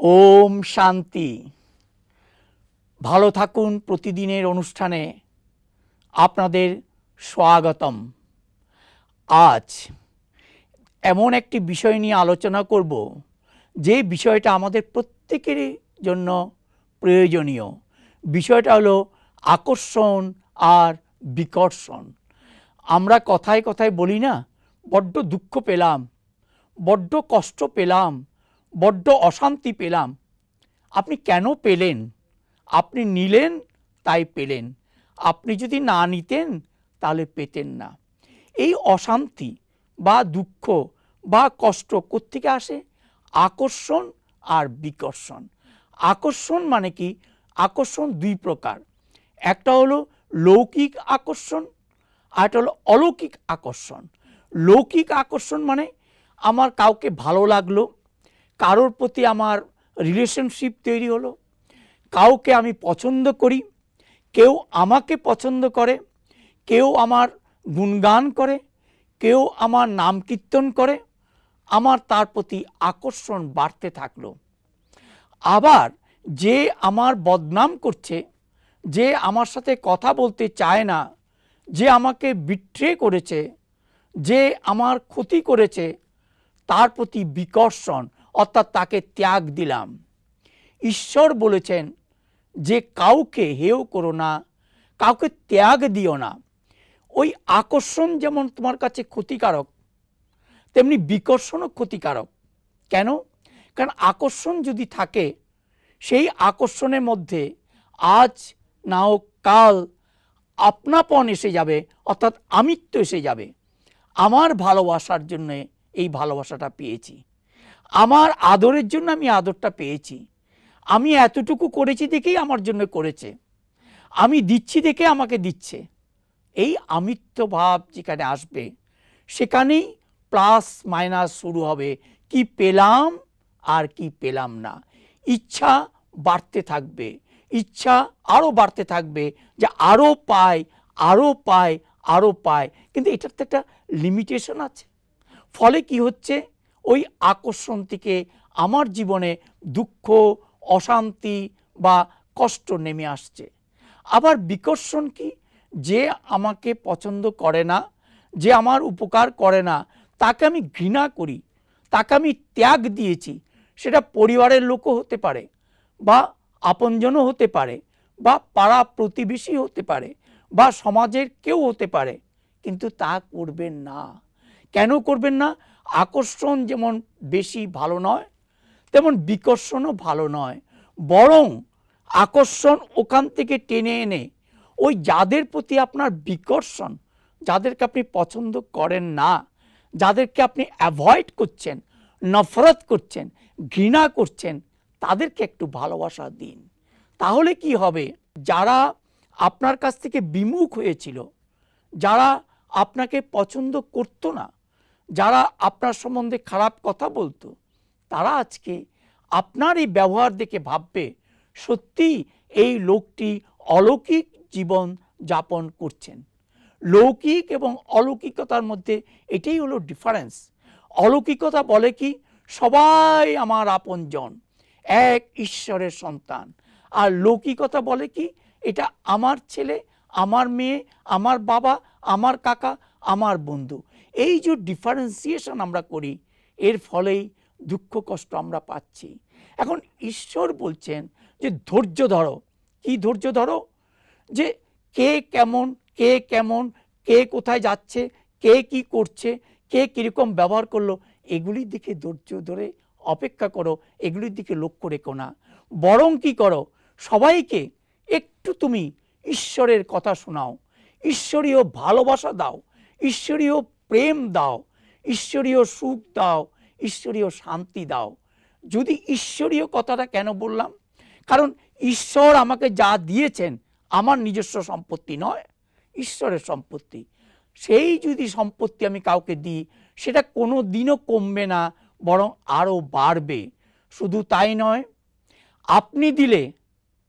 ওম শান্তি। ভালো থাকুন। প্রতিদিনের অনুষ্ঠানে আপনাদের স্বাগতম। আজ এমন একটি বিষয় নিয়ে আলোচনা করব যে বিষয়টা আমাদের প্রত্যেকেরই জন্য প্রয়োজনীয়। বিষয়টা হলো আকর্ষণ আর বিকর্ষণ। আমরা কথায় কথায় বলি না, বড্ড দুঃখ পেলাম, বড্ড কষ্ট পেলাম, বড্ড অশান্তি পেলাম। আপনি কেন পেলেন? আপনি নিলেন তাই পেলেন। আপনি যদি না নিতেন তাহলে পেতেন না। এই অশান্তি বা দুঃখ বা কষ্ট কোত্থেকে আসে? আকর্ষণ আর বিকর্ষণ। আকর্ষণ মানে কি? আকর্ষণ দুই প্রকার। একটা হলো লৌকিক আকর্ষণ, আর একটা হলো অলৌকিক আকর্ষণ। লৌকিক আকর্ষণ মানে আমার কাউকে ভালো লাগলো, কারোর প্রতি আমার রিলেশনশিপ তৈরি হলো, কাউকে আমি পছন্দ করি, কেউ আমাকে পছন্দ করে, কেউ আমার গুণগান করে, কেউ আমার নাম কীর্তন করে, আমার তার প্রতি আকর্ষণ বাড়তে থাকলো। আবার যে আমার বদনাম করছে, যে আমার সাথে কথা বলতে চায় না, যে আমাকে বিট্রে করেছে, যে আমার ক্ষতি করেছে, তার প্রতি বিকর্ষণ, অর্থাৎ তাকে ত্যাগ দিলাম। ঈশ্বর বলেছেন যে কাউকে হেয় করো না, কাউকে ত্যাগ দিও না। ওই আকর্ষণ যেমন তোমার কাছে ক্ষতিকারক, তেমনি বিকর্ষণও ক্ষতিকারক। কেন? কারণ আকর্ষণ যদি থাকে, সেই আকর্ষণের মধ্যে আজ না হোক কাল আপনাপন এসে যাবে, অর্থাৎ আমিত্ব এসে যাবে। আমার ভালোবাসার জন্য এই ভালোবাসাটা পেয়েছি, আমার আদরের জন্য আমি আদরটা পেয়েছি, আমি এতটুকু করেছি দেখেই আমার জন্য করেছে, আমি দিচ্ছি দেখে আমাকে দিচ্ছে। এই আমিত্ব ভাব যেখানে আসবে, সেখানেই প্লাস মাইনাস শুরু হবে। কি পেলাম আর কি পেলাম না। ইচ্ছা বাড়তে থাকবে, ইচ্ছা আরও বাড়তে থাকবে, যে আরও পাই, আরও পাই, আরও পাই। কিন্তু এটার তো একটা লিমিটেশন আছে। ফলে কি হচ্ছে? ওই আকর্ষণ থেকে আমার জীবনে দুঃখ, অশান্তি বা কষ্ট নেমে আসছে। আবার বিকর্ষণ কি? যে আমাকে পছন্দ করে না, যে আমার উপকার করে না, তাকে আমি ঘৃণা করি, তাকে আমি ত্যাগ দিয়েছি। সেটা পরিবারের লোকও হতে পারে, বা আপনজনও হতে পারে, বা পাড়া প্রতিবেশী হতে পারে, বা সমাজের কেউ হতে পারে। কিন্তু তা করবেন না। কেন করবেন না? আকর্ষণ যেমন বেশি ভালো নয়, তেমন বিকর্ষণও ভালো নয়। বরং আকর্ষণ ওখান থেকে টেনে এনে ওই যাদের প্রতি আপনার বিকর্ষণ, যাদেরকে আপনি পছন্দ করেন না, যাদেরকে আপনি অ্যাভয়েড করছেন, নফরত করছেন, ঘৃণা করছেন, তাদেরকে একটু ভালোবাসা দিন। তাহলে কি হবে? যারা আপনার কাছ থেকে বিমুখ হয়েছিল, যারা আপনাকে পছন্দ করতো না, যারা আপনার সম্বন্ধে খারাপ কথা বলতো, তারা আজকে আপনার এই ব্যবহার দেখে ভাববে সত্যি এই লোকটি অলৌকিক জীবন যাপন করছেন। লৌকিক এবং অলৌকিকতার মধ্যে এটাই হলো ডিফারেন্স। অলৌকিকতা বলে কি? সবাই আমার আপনজন, এক ঈশ্বরের সন্তান। আর লৌকিকতা বলে কি? এটা আমার ছেলে, আমার মেয়ে, আমার বাবা, আমার কাকা, আমার বন্ধু। এই যে ডিফারেন্সিয়েশন আমরা করি, এর ফলেই দুঃখ কষ্ট আমরা পাচ্ছি। এখন ঈশ্বর বলছেন যে ধৈর্য ধরো। কি ধৈর্য ধরো? যে কে কেমন, কে কেমন, কে কোথায় যাচ্ছে, কে কি করছে, কে কীরকম ব্যবহার করলো, এগুলির দিকে ধৈর্য ধরে অপেক্ষা করো। এগুলির দিকে লক্ষ্য রেখো না। বরং কি করো? সবাইকে একটু তুমি ঈশ্বরের কথা শোনাও, ঈশ্বরীয় ভালোবাসা দাও, ঈশ্বরীয় প্রেম দাও, ঈশ্বরীয় সুখ দাও, ঈশ্বরীয় শান্তি দাও। যদি ঈশ্বরীয় কথাটা কেন বললাম? কারণ ঈশ্বর আমাকে যা দিয়েছেন আমার নিজস্ব সম্পত্তি নয়, ঈশ্বরের সম্পত্তি। সেই যদি সম্পত্তি আমি কাউকে দিই, সেটা কোনো দিনও কমবে না, বরং আরও বাড়বে। শুধু তাই নয়, আপনি দিলে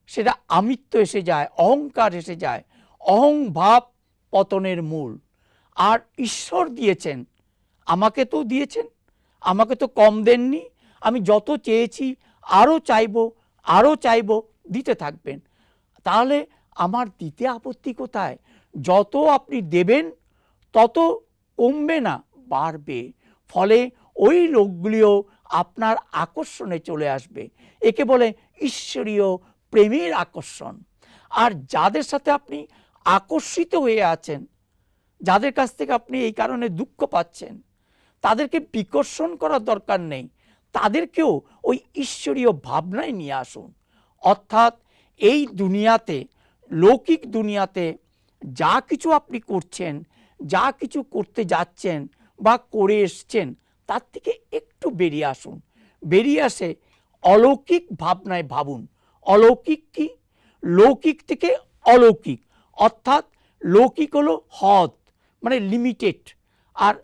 সেটা আমিত্ব এসে যায়, অহংকার এসে যায়। অহংভাব পতনের মূল। আর ঈশ্বর দিয়েছেন, আমাকে তো দিয়েছেন, আমাকে তো কম দেননি। আমি যত চেয়েছি আরও চাইবো, আরও চাইবো, দিতে থাকবেন। তাহলে আমার দিতে আপত্তি কোথায়? যত আপনি দেবেন তত কমবে না, বাড়বে। ফলে ওই লোকগুলিও আপনার আকর্ষণে চলে আসবে। একে বলে ঈশ্বরীয় প্রেমের আকর্ষণ। আর যাদের সাথে আপনি আকর্ষিত হয়ে আছেন, যাদের কাছ থেকে আপনি এই কারণে দুঃখ পাচ্ছেন, তাদেরকে বিকর্ষণ করার দরকার নেই, তাদেরকেও ওই ঈশ্বরীয় ভাবনায় নিয়ে আসুন। অর্থাৎ এই দুনিয়াতে, লৌকিক দুনিয়াতে যা কিছু আপনি করছেন, যা কিছু করতে যাচ্ছেন বা করে এসছেন, তার থেকে একটু বেরিয়ে আসুন। বেরিয়ে আসে অলৌকিক ভাবনায় ভাবুন। অলৌকিক কি? লৌকিক থেকে অলৌকিক। অর্থাৎ লৌকিক হলো হদ, মানে লিমিটেড, আর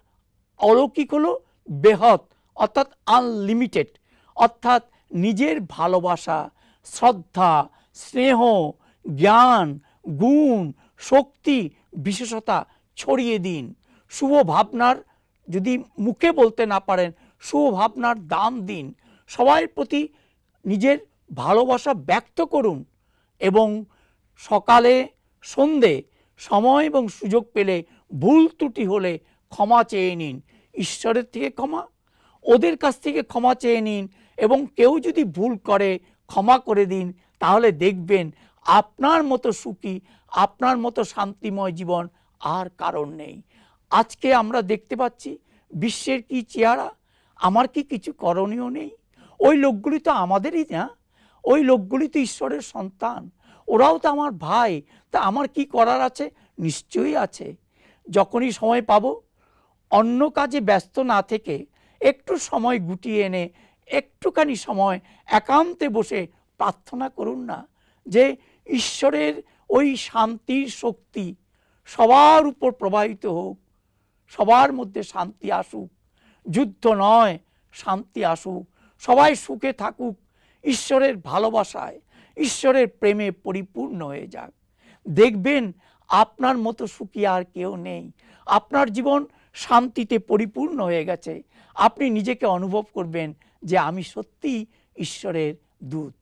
অলৌকিক হলো বেহৎ, অর্থাৎ আনলিমিটেড। অর্থাৎ নিজের ভালোবাসা, শ্রদ্ধা, স্নেহ, জ্ঞান, গুণ, শক্তি, বিশেষতা ছড়িয়ে দিন। শুভ ভাবনার, যদি মুখে বলতে না পারেন, শুভ ভাবনার দাম দিন। সবার প্রতি নিজের ভালোবাসা ব্যক্ত করুন এবং সকালে সন্ধে সময় এবং সুযোগ পেলে ভুল ত্রুটি হলে ক্ষমা চেয়ে নিন। ঈশ্বরের থেকে ক্ষমা, ওদের কাছ থেকে ক্ষমা চেয়ে নিন এবং কেউ যদি ভুল করে ক্ষমা করে দিন। তাহলে দেখবেন আপনার মতো সুখী, আপনার মতো শান্তিময় জীবন আর কারণ নেই। আজকে আমরা দেখতে পাচ্ছি বিশ্বের কি চেহারা। আমার কি কিছু করণীয় নেই? ওই লোকগুলি তো আমাদেরই না, ওই লোকগুলি তো ঈশ্বরের সন্তান, ওরাও তো আমার ভাই। তা আমার কি করার আছে? নিশ্চয়ই আছে। যখনই সময় পাবো, অন্য কাজে ব্যস্ত না থেকে একটু সময় গুটিয়ে এনে একটুখানি সময় একান্তে বসে প্রার্থনা করুন না, যে ঈশ্বরের ওই শান্তির শক্তি সবার উপর প্রবাহিত হোক, সবার মধ্যে শান্তি আসুক। যুদ্ধ নয়, শান্তি আসুক, সবাই সুখে থাকুক, ঈশ্বরের ভালোবাসায়, ঈশ্বরের প্রেমে পরিপূর্ণ হয়ে যাক। দেখবেন আপনার মতো সুখী আর কেউ নেই। আপনার জীবন শান্তিতে পরিপূর্ণ হয়ে গেছে। আপনি নিজেকে অনুভব করবেন যে আমি সত্যি ঈশ্বরের দূত।